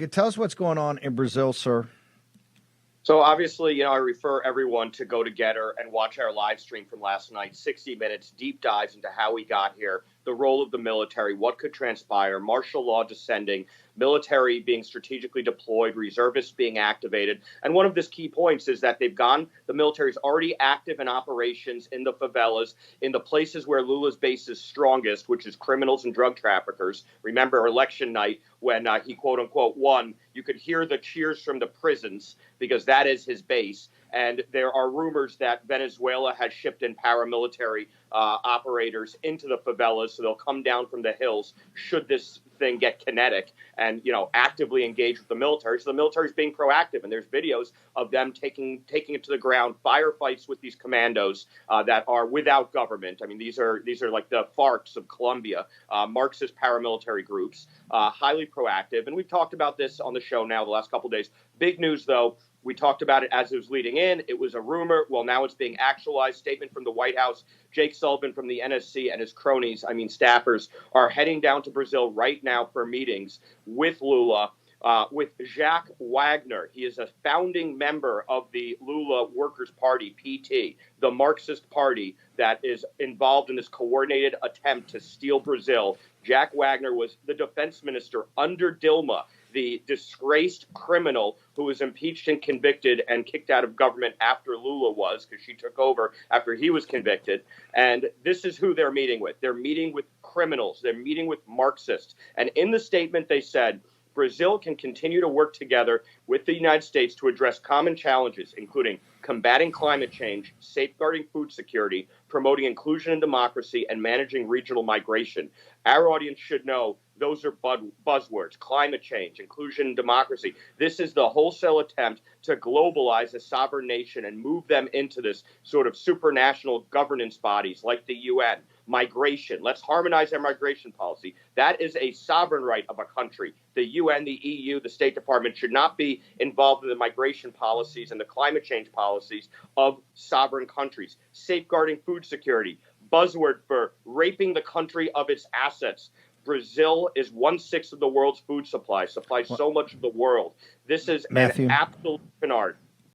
Tell us what's going on in Brazil, sir. So obviously, I refer everyone to go together and watch our live stream from last night, 60 minutes, deep dives into how we got here, the role of the military, what could transpire, martial law descending, military being strategically deployed, reservists being activated. And one of the key points is that the military is already active in operations in the favelas, in the places where Lula's base is strongest, which is criminals and drug traffickers. Remember election night when he, quote unquote, won, you could hear the cheers from the prisons because that is his base. And there are rumors that Venezuela has shipped in paramilitary operators into the favelas, so they'll come down from the hills should this thing get kinetic and, actively engage with the military. So the military is being proactive, and there's videos of them taking it to the ground, firefights with these commandos that are without government. I mean, these are like the FARCs of Colombia, Marxist paramilitary groups, highly proactive. And we've talked about this on the show now the last couple of days. Big news, though. We talked about it as it was leading in. It was a rumor. Well, now it's being actualized. Statement from the White House. Jake Sullivan from the NSC and his cronies, staffers, are heading down to Brazil right now for meetings with Lula, with Jack Wagner. He is a founding member of the Lula Workers' Party, PT, the Marxist party that is involved in this coordinated attempt to steal Brazil. Jack Wagner was the defense minister under Dilma, the disgraced criminal who was impeached and convicted and kicked out of government after Lula was, because she took over after he was convicted. And this is who they're meeting with. They're meeting with criminals. They're meeting with Marxists. And in the statement, they said, Brazil can continue to work together with the United States to address common challenges, including combating climate change, safeguarding food security, promoting inclusion and democracy, and managing regional migration. Our audience should know those are buzzwords: climate change, inclusion, and democracy. This is the wholesale attempt to globalize a sovereign nation and move them into this sort of supranational governance bodies like the UN. Migration. Let's harmonize our migration policy. That is a sovereign right of a country. The UN, the EU, the State Department should not be involved in the migration policies and the climate change policies of sovereign countries. Safeguarding food security. Buzzword for raping the country of its assets. Brazil is 1/6 of the world's food supply, supplies so much of the world. This is Matthew, an absolute canard.